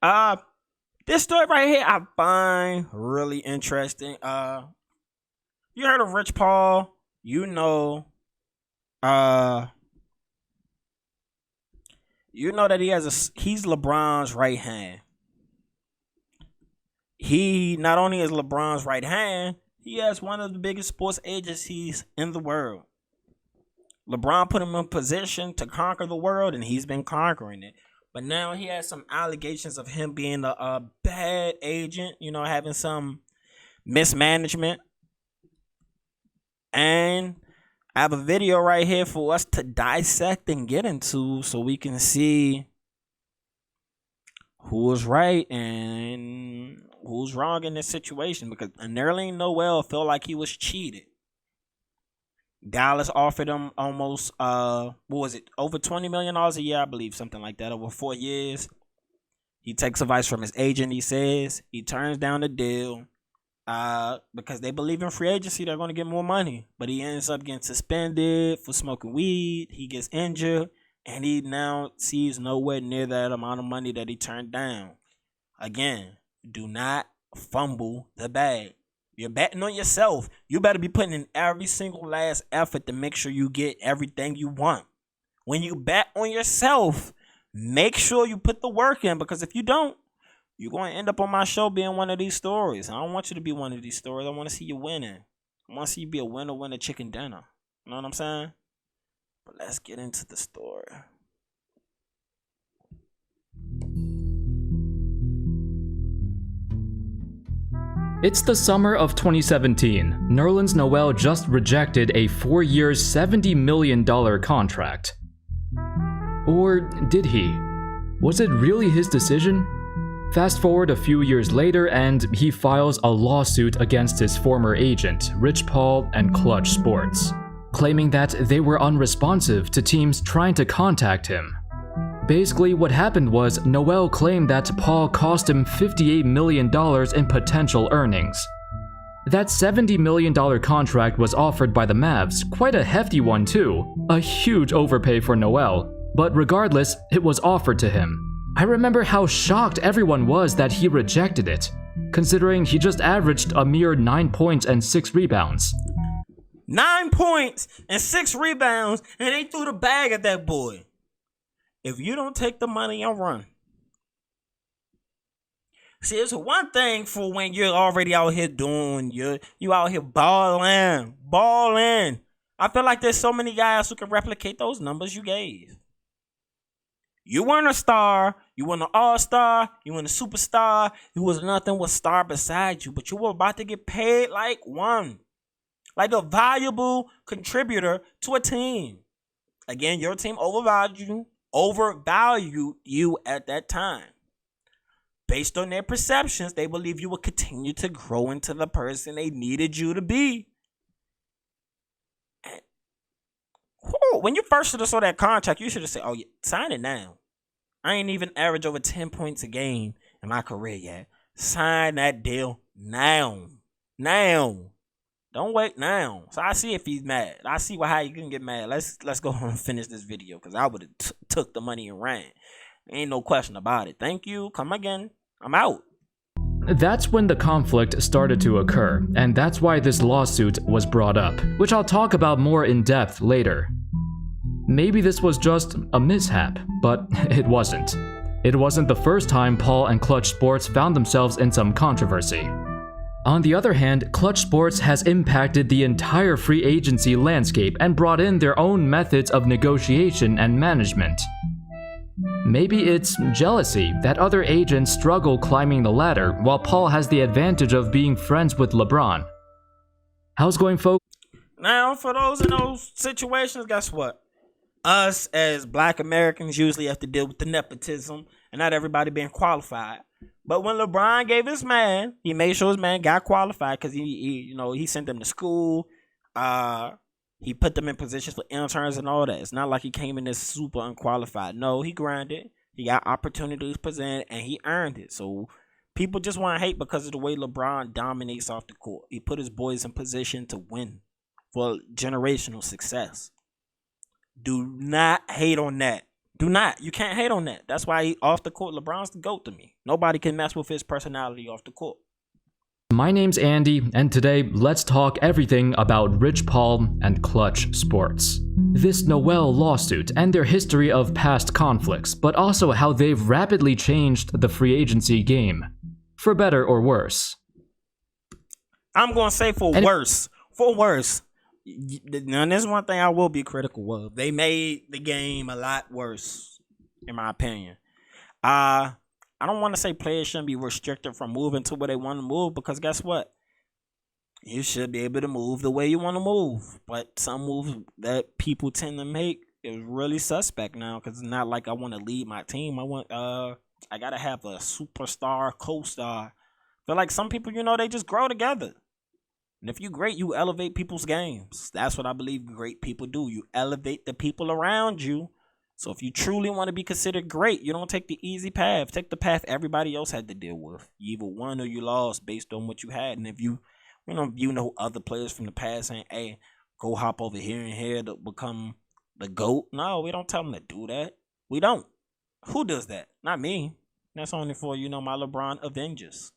Uh, this story right here I find really interesting. You heard of Rich Paul? You know, uh, you know that he's LeBron's right hand. He not only is LeBron's right hand, he has one of the biggest sports agencies in the world. LeBron put him in position to conquer the world, and he's been conquering it. But now he has some allegations of him being a bad agent, having some mismanagement. And I have a video right here for us to dissect and get into so we can see who was right and who's wrong in this situation. Because Nerlens Noel felt like he was cheated. Dallas offered him almost over $20 million a year, I believe, something like that, over 4 years. He takes advice from his agent, he says. He turns down the deal because they believe in free agency, they're going to get more money. But he ends up getting suspended for smoking weed. He gets injured, and he now sees nowhere near that amount of money that he turned down. Again, do not fumble the bag. You're betting on yourself. You better be putting in every single last effort to make sure you get everything you want. When you bet on yourself, make sure you put the work in, because if you don't, you're going to end up on my show being one of these stories. I don't want you to be one of these stories. I want to see you winning. I want to see you be a winner chicken dinner. You know what I'm saying? But let's get into the story. It's the summer of 2017. Nerlens Noel just rejected a 4-year, $70 million contract. Or did he? Was it really his decision? Fast forward a few years later and he files a lawsuit against his former agent, Rich Paul and Clutch Sports, claiming that they were unresponsive to teams trying to contact him. Basically, what happened was Noel claimed that Paul cost him $58 million in potential earnings. That $70 million contract was offered by the Mavs, quite a hefty one too, a huge overpay for Noel, but regardless, it was offered to him. I remember how shocked everyone was that he rejected it, considering he just averaged a mere 9 points and 6 rebounds. 9 points and 6 rebounds, and they threw the bag at that boy. If you don't take the money and run. See, it's one thing for when you're already out here doing, you out here balling. I feel like there's so many guys who can replicate those numbers you gave. You weren't a star, you weren't an all-star, you weren't a superstar, you was nothing with star beside you, but you were about to get paid like one. Like a valuable contributor to a team. Again, your team overvalued you at that time. Based on their perceptions, they believe you would continue to grow into the person they needed you to be. And, when you first should have saw that contract, you should have said, oh yeah, sign it now. I ain't even average over 10 points a game in my career yet. Sign that deal now. Don't wait now. So I see if he's mad. I see how you can get mad. Let's go on and finish this video, because I would have took the money and ran. Ain't no question about it. Thank you. Come again. I'm out. That's when the conflict started to occur, and that's why this lawsuit was brought up, which I'll talk about more in depth later. Maybe this was just a mishap, but it wasn't. It wasn't the first time Paul and Clutch Sports found themselves in some controversy. On the other hand, Clutch Sports has impacted the entire free agency landscape and brought in their own methods of negotiation and management. Maybe it's jealousy that other agents struggle climbing the ladder while Paul has the advantage of being friends with LeBron. How's going, folks? Now, for those in those situations, guess what? Us as Black Americans usually have to deal with the nepotism and not everybody being qualified. But when LeBron gave his man, he made sure his man got qualified, because he sent them to school. He put them in positions for interns and all that. It's not like he came in as super unqualified. No, he grinded. He got opportunities presented, and he earned it. So people just want to hate because of the way LeBron dominates off the court. He put his boys in position to win for generational success. Do not hate on that. Do not. You can't hate on that. That's why off the court, LeBron's the GOAT to me. Nobody can mess with his personality off the court. My name's Andy, and today let's talk everything about Rich Paul and Clutch Sports. This Noel lawsuit and their history of past conflicts, but also how they've rapidly changed the free agency game. For better or worse. I'm going to say for worse. For worse. Now, there's one thing I will be critical of. They made the game a lot worse, in my opinion. I don't want to say players shouldn't be restricted from moving to where they want to move, because guess what? You should be able to move the way you want to move. But some moves that people tend to make is really suspect now, because it's not like I want to lead my team. I got to have a superstar, co-star. Feel like some people, they just grow together. And if you're great, you elevate people's games. That's what I believe great people do. You elevate the people around you. So if you truly want to be considered great, you don't take the easy path. Take the path everybody else had to deal with. You either won or you lost based on what you had. And if you know other players from the past saying, hey, go hop over here and here to become the GOAT. No, we don't tell them to do that. We don't. Who does that? Not me. That's only for, my LeBron Avengers.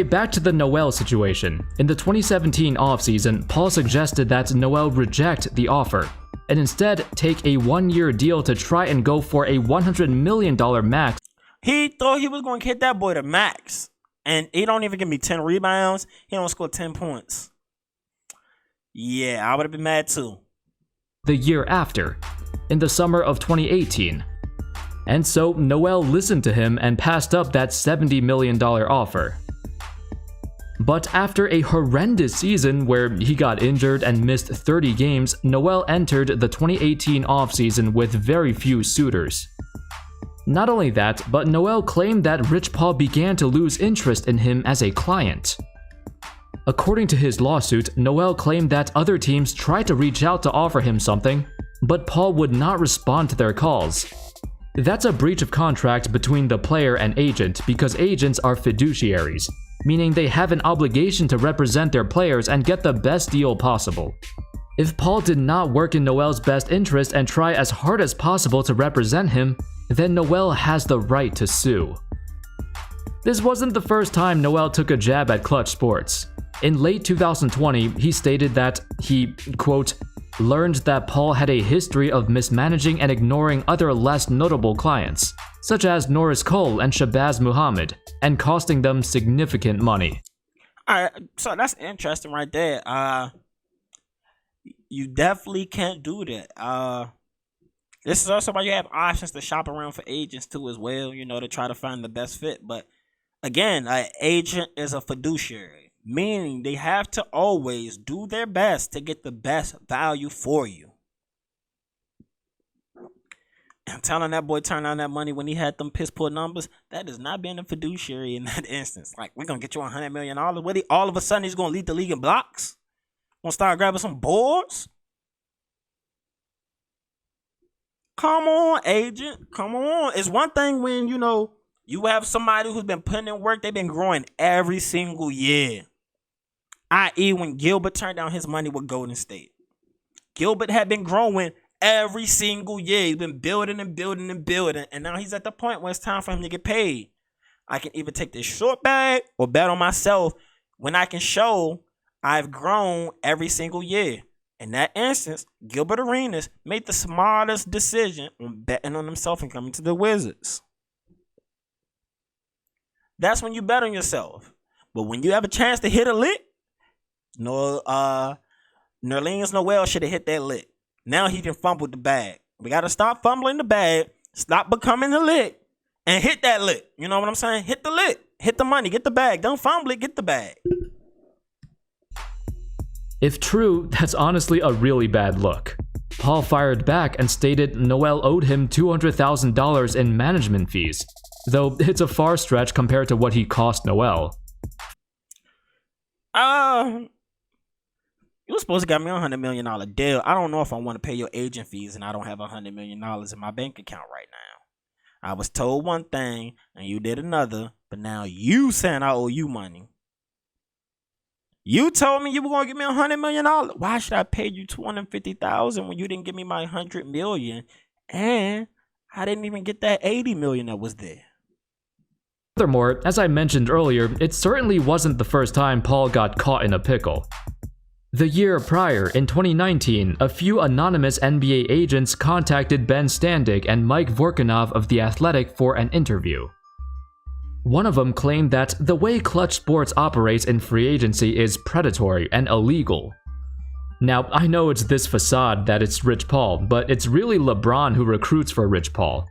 Back to the Noel situation. In the 2017 offseason, Paul suggested that Noel reject the offer and instead take a 1-year deal to try and go for a $100 million max. He thought he was going to hit that boy to max. And he don't even give me 10 rebounds. He don't score 10 points. Yeah, I would have been mad too. The year after, in the summer of 2018. And so Noel listened to him and passed up that $70 million offer. But after a horrendous season where he got injured and missed 30 games, Noel entered the 2018 offseason with very few suitors. Not only that, but Noel claimed that Rich Paul began to lose interest in him as a client. According to his lawsuit, Noel claimed that other teams tried to reach out to offer him something, but Paul would not respond to their calls. That's a breach of contract between the player and agent because agents are fiduciaries, meaning they have an obligation to represent their players and get the best deal possible. If Paul did not work in Noel's best interest and try as hard as possible to represent him, then Noel has the right to sue. This wasn't the first time Noel took a jab at Clutch Sports. In late 2020, he stated that he, quote, learned that Paul had a history of mismanaging and ignoring other less notable clients, such as Norris Cole and Shabazz Muhammad, and costing them significant money. Alright, so that's interesting right there. You definitely can't do that. This is also why you have options to shop around for agents too as well, to try to find the best fit. But again, an agent is a fiduciary, meaning they have to always do their best to get the best value for you. I'm telling that boy turn on that money when he had them piss poor numbers. That is not being a fiduciary in that instance. Like, we're going to get you $100 million. What, all of a sudden he's going to lead the league in blocks? Going to start grabbing some boards? Come on, agent. Come on. It's one thing when, you have somebody who's been putting in work. They've been growing every single year. I.e. when Gilbert turned down his money with Golden State. Gilbert had been growing every single year. He's been building and building and building. And now he's at the point where it's time for him to get paid. I can either take this short bag or bet on myself when I can show I've grown every single year. In that instance, Gilbert Arenas made the smartest decision on betting on himself and coming to the Wizards. That's when you bet on yourself. But when you have a chance to hit a lick, Nerlens Noel should have hit that lick. Now he can fumble the bag. We got to stop fumbling the bag, stop becoming the lick, and hit that lick. You know what I'm saying? Hit the lick. Hit the money. Get the bag. Don't fumble it. Get the bag. If true, that's honestly a really bad look. Paul fired back and stated Noel owed him $200,000 in management fees, though it's a far stretch compared to what he cost Noel. You were supposed to get me a $100 million deal. I don't know if I want to pay your agent fees and I don't have $100 million in my bank account right now. I was told one thing and you did another, but now you saying I owe you money. You told me you were going to give me $100 million. Why should I pay you $250,000 when you didn't give me my $100 million? And I didn't even get that 80 million that was there. Furthermore, as I mentioned earlier, it certainly wasn't the first time Paul got caught in a pickle. The year prior, in 2019, a few anonymous NBA agents contacted Ben Standig and Mike Vorkunov of The Athletic for an interview. One of them claimed that the way Clutch Sports operates in free agency is predatory and illegal. Now, I know it's this facade that it's Rich Paul, but it's really LeBron who recruits for Rich Paul.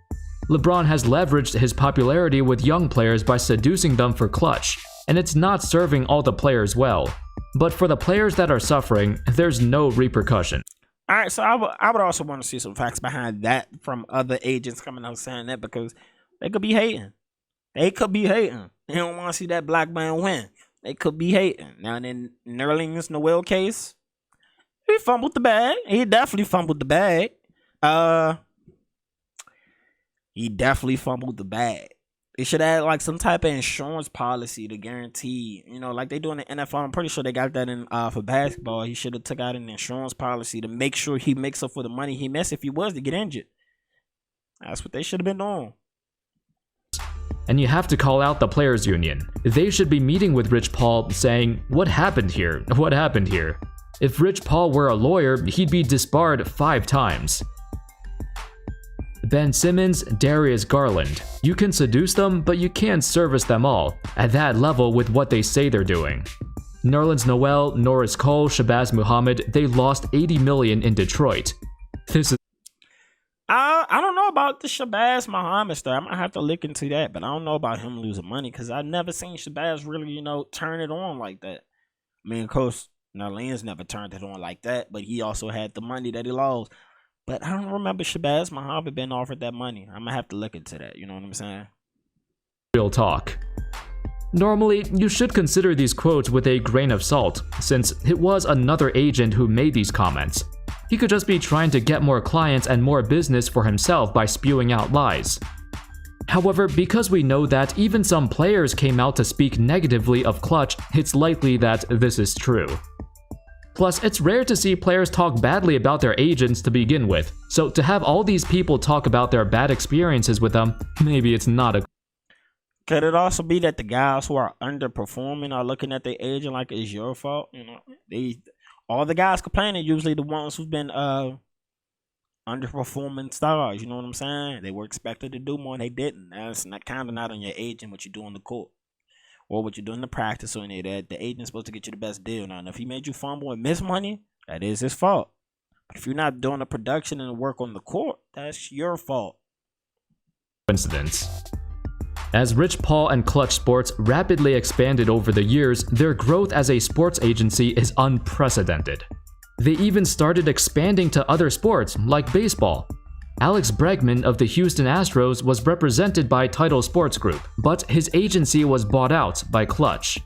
LeBron has leveraged his popularity with young players by seducing them for Clutch, and it's not serving all the players well. But for the players that are suffering, there's no repercussion. All right, so I would also want to see some facts behind that from other agents coming out saying that, because they could be hating. They could be hating. They don't want to see that black man win. They could be hating. Now, in Nerlens Noel case, he fumbled the bag. He definitely fumbled the bag. He definitely fumbled the bag. They should have like some type of insurance policy to guarantee, like they do in the NFL. I'm pretty sure they got that in for basketball. He should have took out an insurance policy to make sure he makes up for the money he missed if he was to get injured. That's what they should have been doing. And you have to call out the players' union. They should be meeting with Rich Paul saying, "What happened here? What happened here?" If Rich Paul were a lawyer, he'd be disbarred 5 times. Ben Simmons, Darius Garland. You can seduce them, but you can't service them all, at that level with what they say they're doing. Nerlens Noel, Norris Cole, Shabazz Muhammad, they lost $80 million in Detroit. This is I don't know about the Shabazz Muhammad stuff. I'm gonna have to look into that, but I don't know about him losing money because I've never seen Shabazz really, turn it on like that. I mean, of course, Nerlens never turned it on like that, but he also had the money that he lost. But I don't remember Shabazz Muhammad being offered that money. I'm gonna have to look into that. You know what I'm saying? real talk. Normally, you should consider these quotes with a grain of salt, since it was another agent who made these comments. He could just be trying to get more clients and more business for himself by spewing out lies. However, because we know that even some players came out to speak negatively of Clutch, it's likely that this is true. Plus, it's rare to see players talk badly about their agents to begin with, so to have all these people talk about their bad experiences with them, maybe it's not a... Could it also be that the guys who are underperforming are looking at their agent like it's your fault? All the guys complaining usually the ones who've been underperforming stars. You know what I'm saying? They were expected to do more and they didn't. That's not kind of not on your agent what you do on the court or what you do in the practice or any of that. The agent's supposed to get you the best deal. Now, and if he made you fumble and miss money, that is his fault. But if you're not doing the production and the work on the court, that's your fault. Coincidence. As Rich Paul and Clutch Sports rapidly expanded over the years, their growth as a sports agency is unprecedented. They even started expanding to other sports, like baseball. Alex Bregman of the Houston Astros was represented by Title Sports Group, but his agency was bought out by Clutch.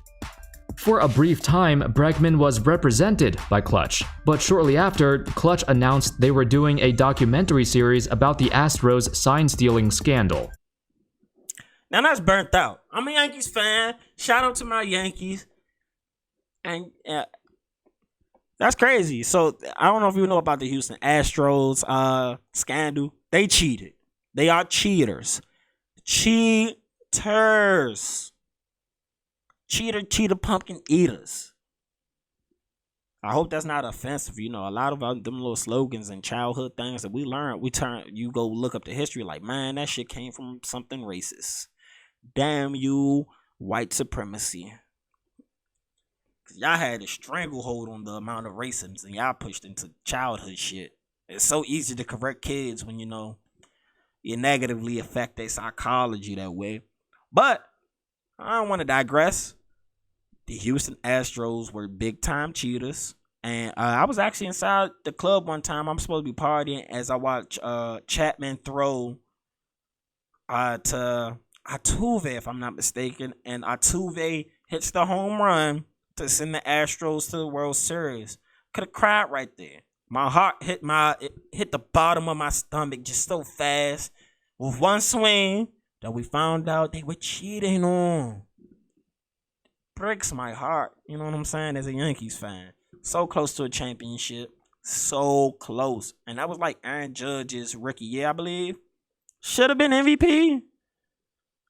For a brief time, Bregman was represented by Clutch, but shortly after, Clutch announced they were doing a documentary series about the Astros sign-stealing scandal. Now that's burnt out. I'm a Yankees fan. Shout out to my Yankees. And that's crazy. So I don't know if you know about the Houston Astros scandal. They cheated. They are cheaters. Cheaters. Cheater, pumpkin eaters. I hope that's not offensive. A lot of them little slogans and childhood things that we learned, you go look up the history like, man, that shit came from something racist. Damn you, white supremacy. Y'all had a stranglehold on the amount of racism and y'all pushed into childhood shit. It's so easy to correct kids when, you negatively affect their psychology that way. But I don't want to digress. The Houston Astros were big time cheaters. And I was actually inside the club one time. I'm supposed to be partying as I watch Chapman throw to Altuve, if I'm not mistaken. And Altuve hits the home run to send the Astros to the World Series. Could have cried right there. My heart hit the bottom of my stomach just so fast with one swing that we found out they were cheating on. Breaks my heart. You know what I'm saying? As a Yankees fan. So close to a championship. So close. And that was like Aaron Judge's rookie year, I believe. Should have been MVP.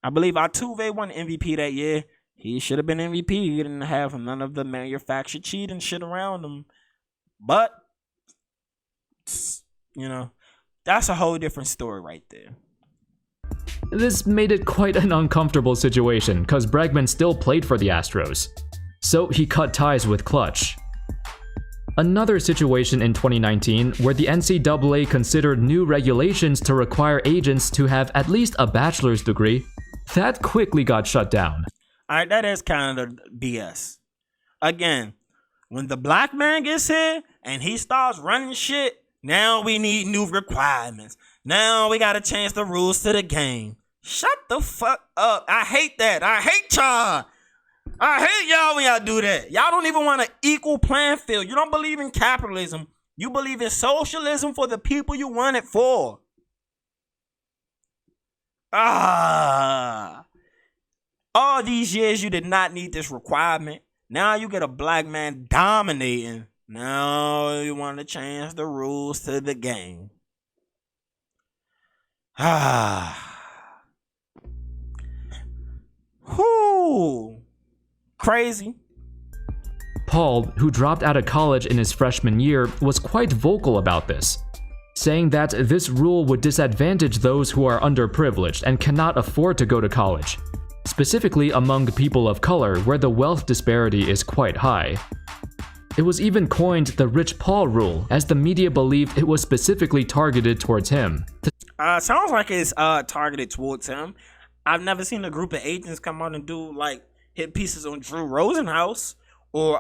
I believe Altuve won MVP that year. He should have been MVP. He didn't have none of the manufactured cheating shit around him. But, you know, that's a whole different story right there. This made it quite an uncomfortable situation because Bregman still played for the Astros, so he cut ties with Clutch. Another situation in 2019 where the NCAA considered new regulations to require agents to have at least a bachelor's degree, that quickly got shut down. Alright, that is kind of BS. Again, when the black man gets here and he starts running shit, now we need new requirements. Now we gotta change the rules to the game. Shut the fuck up. I hate that. I hate y'all. I hate y'all when y'all do that. Y'all don't even want an equal playing field. You don't believe in capitalism. You believe in socialism for the people you want it for. All these years you did not need this requirement. Now you get a black man dominating. Now you want to change the rules to the game. Whoo. Crazy. Paul, who dropped out of college in his freshman year, was quite vocal about this, saying that this rule would disadvantage those who are underprivileged and cannot afford to go to college, specifically among people of color where the wealth disparity is quite high. It was even coined the Rich Paul rule, as the media believed it was specifically targeted towards him. Sounds like it's targeted towards him. I've never seen a group of agents come out and do like hit pieces on Drew Rosenhaus or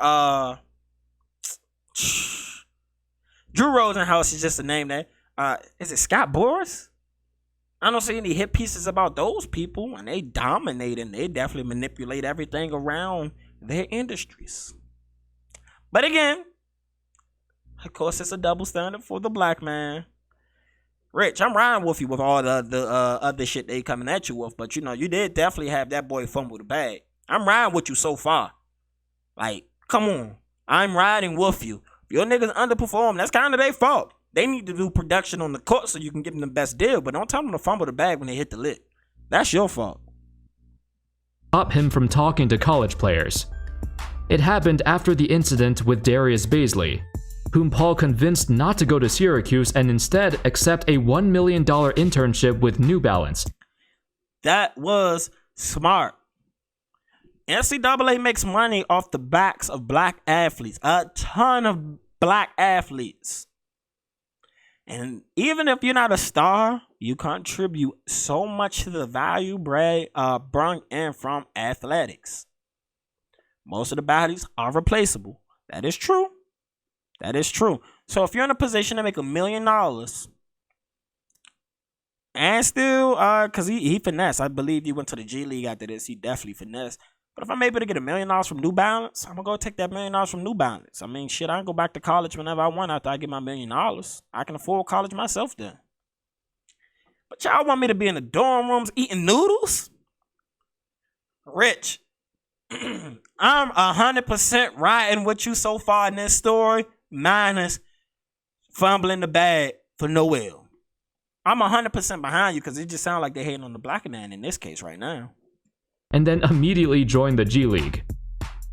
Drew Rosenhaus is just a name that is it Scott Boras? I don't see any hit pieces about those people, and they dominate and they definitely manipulate everything around their industries. But again, of course, it's a double standard for the black man. Rich, I'm riding with you with all the other shit they coming at you with, but you know, you did definitely have that boy fumble the bag. I'm riding with you so far. Like, come on. I'm riding with you. If your niggas underperform, that's kind of their fault. They need to do production on the court so you can give them the best deal, but don't tell them to fumble the bag when they hit the lick. That's your fault. Stop him from talking to college players. It happened after the incident with Darius Baisley, whom Paul convinced not to go to Syracuse and instead accept a $1 million internship with New Balance. That was smart. NCAA makes money off the backs of black athletes. A ton of black athletes. And even if you're not a star, you contribute so much to the value brought in from athletics. Most of the bodies are replaceable. That is true. That is true. So if you're in a position to make $1 million and still, because he finessed. I believe he went to the G League after this. He definitely finessed. But if I'm able to get $1 million from New Balance, I'm going to go take that $1 million from New Balance. I mean, shit, I can go back to college whenever I want after I get my $1 million. I can afford college myself then. But y'all want me to be in the dorm rooms eating noodles? Rich, I'm 100% riding with you so far in this story, minus fumbling the bag for Noel. I'm 100% behind you because it just sounds like they're hating on the black man in this case right now. And then immediately joined the G League.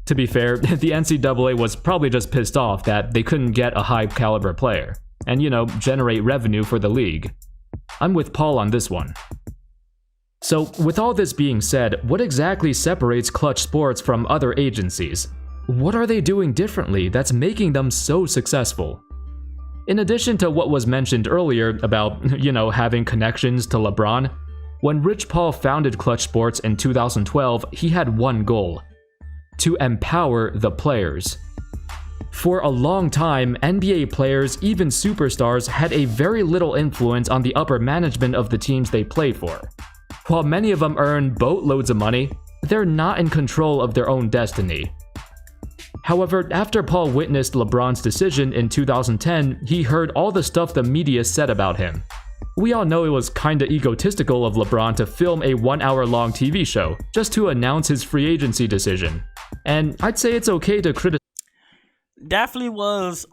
To be fair, the NCAA was probably just pissed off that they couldn't get a high caliber player and, you know, generate revenue for the league. I'm with Paul on this one. So, with all this being said, what exactly separates Clutch Sports from other agencies? What are they doing differently that's making them so successful? In addition to what was mentioned earlier about, you know, having connections to LeBron, when Rich Paul founded Clutch Sports in 2012, he had one goal: to empower the players. For a long time, NBA players, even superstars, had a very little influence on the upper management of the teams they played for. While many of them earn boatloads of money, they're not in control of their own destiny. However, after Paul witnessed LeBron's decision in 2010, he heard all the stuff the media said about him. We all know it was kinda egotistical of LeBron to film a 1-hour-long TV show just to announce his free agency decision. And I'd say it's okay to criticize. Definitely was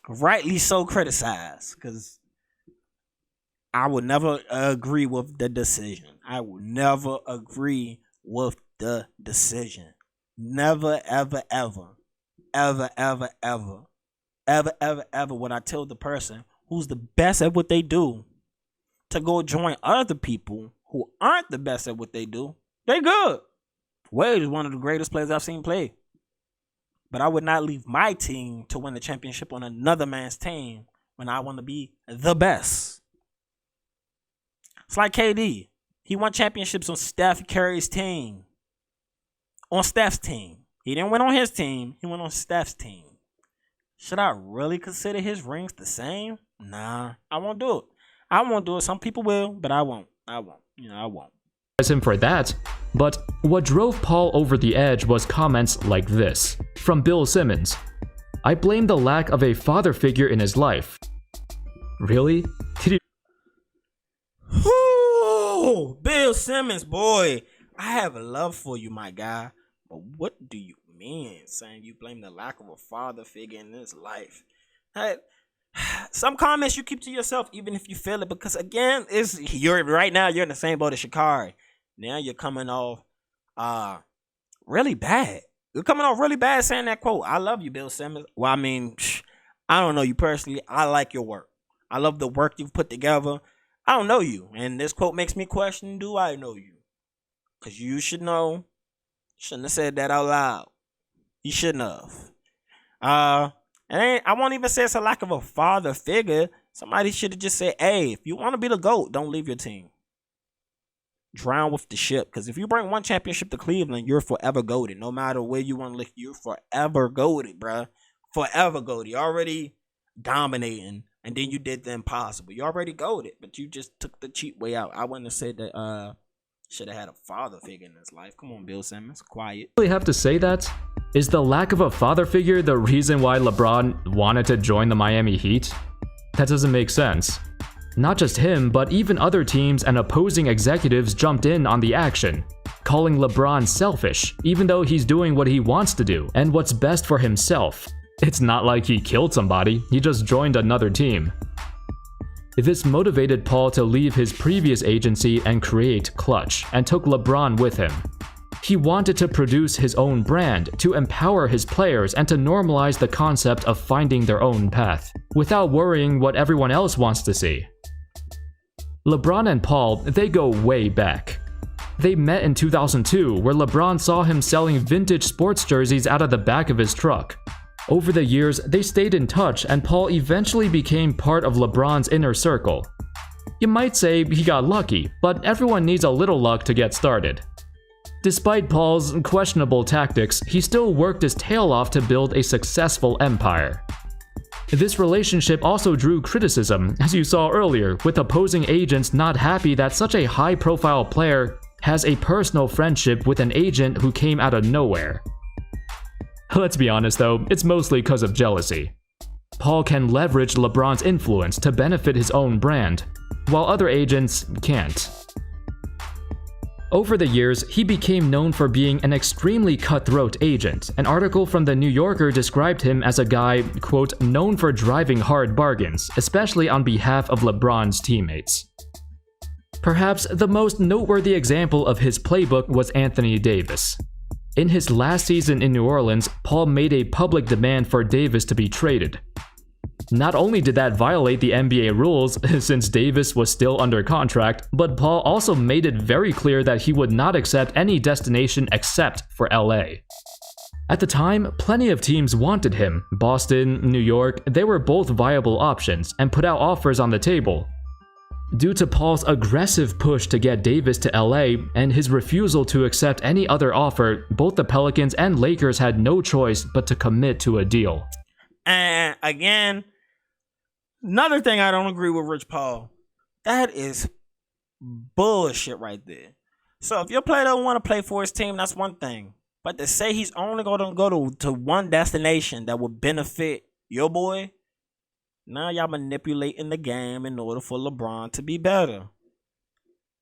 rightly so criticized, because I would never agree with the decision. I will never agree with the decision. Never, ever, ever, ever, ever, ever, ever, ever, ever would I tell the person who's the best at what they do to go join other people who aren't the best at what they do. They good. Wade is one of the greatest players I've seen play. But I would not leave my team to win the championship on another man's team when I want to be the best. It's like KD. He won championships on Steph Curry's team. On Steph's team. He didn't win on his team. He went on Steph's team. Should I really consider his rings the same? Nah, I won't do it. I won't do it. Some people will, but I won't. I won't. I won't. Him for that, but what drove Paul over the edge was comments like this from Bill Simmons. I blame the lack of a father figure in his life. Really? Did he? Ooh, Bill Simmons, boy. I have love for you, my guy. But what do you mean saying you blame the lack of a father figure in his life? Hey, some comments you keep to yourself, even if you feel it, because again, you're right now. You're in the same boat as Shakari. Now you're coming off, really bad. You're coming off really bad saying that quote. I love you, Bill Simmons. Well, I mean, I don't know you personally. I like your work. I love the work you've put together. I don't know you, and this quote makes me question: do I know you? Because you should know. Shouldn't have said that out loud. You shouldn't have. And I won't even say it's a lack of a father figure. Somebody should have just said, hey, if you want to be the GOAT, don't leave your team. Drown with the ship. Because if you bring one championship to Cleveland, you're forever GOATed. No matter where you want to live, you're forever GOATed, bruh. Forever GOATed. You're already dominating. And then you did the impossible. You already GOATed. But you just took the cheap way out. I wouldn't have said that should have had a father figure in his life. Come on, Bill Simmons. Quiet. Really have to say that? Is the lack of a father figure the reason why LeBron wanted to join the Miami Heat? That doesn't make sense. Not just him, but even other teams and opposing executives jumped in on the action, calling LeBron selfish, even though he's doing what he wants to do and what's best for himself. It's not like he killed somebody, he just joined another team. This motivated Paul to leave his previous agency and create Clutch, and took LeBron with him. He wanted to produce his own brand, to empower his players, and to normalize the concept of finding their own path, without worrying what everyone else wants to see. LeBron and Paul, they go way back. They met in 2002, where LeBron saw him selling vintage sports jerseys out of the back of his truck. Over the years, they stayed in touch, and Paul eventually became part of LeBron's inner circle. You might say he got lucky, but everyone needs a little luck to get started. Despite Paul's questionable tactics, he still worked his tail off to build a successful empire. This relationship also drew criticism, as you saw earlier, with opposing agents not happy that such a high-profile player has a personal friendship with an agent who came out of nowhere. Let's be honest though, it's mostly because of jealousy. Paul can leverage LeBron's influence to benefit his own brand, while other agents can't. Over the years, he became known for being an extremely cutthroat agent. An article from The New Yorker described him as a guy, quote, known for driving hard bargains, especially on behalf of LeBron's teammates. Perhaps the most noteworthy example of his playbook was Anthony Davis. In his last season in New Orleans, Paul made a public demand for Davis to be traded. Not only did that violate the NBA rules, since Davis was still under contract, but Paul also made it very clear that he would not accept any destination except for LA. At the time, plenty of teams wanted him. Boston, New York, they were both viable options and put out offers on the table. Due to Paul's aggressive push to get Davis to LA and his refusal to accept any other offer, both the Pelicans and Lakers had no choice but to commit to a deal. And again, another thing I don't agree with Rich Paul, that is bullshit right there. So if your player don't want to play for his team, that's one thing. But to say he's only going to go to one destination that would benefit your boy, now y'all manipulating the game in order for LeBron to be better.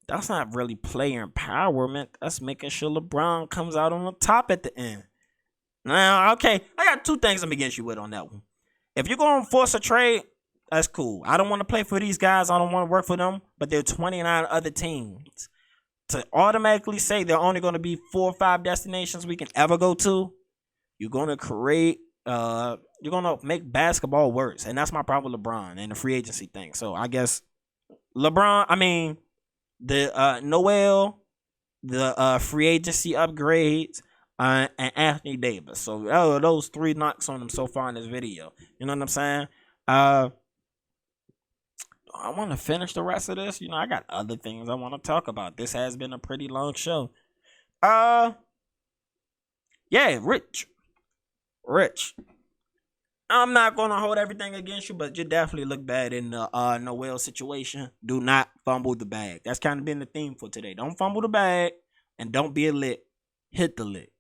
That's not really player empowerment. That's making sure LeBron comes out on the top at the end. Now, okay, I got two things I'm against you with on that one. If you're going to force a trade, That's cool. I don't want to play for these guys. I don't want to work for them. But there are 29 other teams. To automatically say there are only going to be 4 or 5 destinations we can ever go to, you're going to create, you're going to make basketball worse. And that's my problem with LeBron and the free agency thing. So I guess the Noel, the free agency upgrades, and Anthony Davis. So those 3 knocks on him so far in this video. You know what I'm saying? I want to finish the rest of this. I got other things I want to talk about. This has been a pretty long show. Yeah, Rich. I'm not gonna hold everything against you, but you definitely look bad in the Noel situation. Do not fumble the bag. That's kind of been the theme for today. Don't fumble the bag, and don't be a lick. Hit the lick.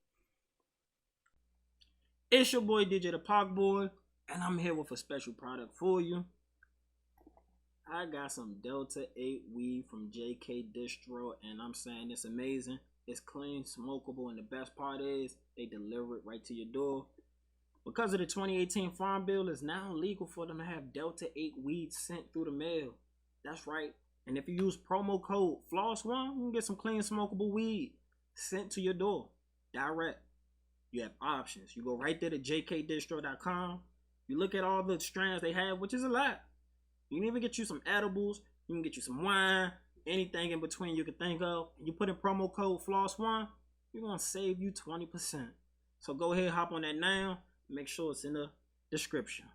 It's your boy DJTheParkBoy, and I'm here with a special product for you. I got some Delta 8 weed from JK Distro, and I'm saying it's amazing. It's clean, smokable, and the best part is they deliver it right to your door. Because of the 2018 Farm Bill, it's now legal for them to have Delta 8 weed sent through the mail. That's right. And if you use promo code FLOSS1, you can get some clean, smokable weed sent to your door. Direct. You have options. You go right there to jkdistro.com. You look at all the strands they have, which is a lot. You can even get you some edibles. You can get you some wine. Anything in between you can think of. And you put in promo code FLOSS1, you're going to save you 20%. So go ahead, hop on that now. Make sure it's in the description.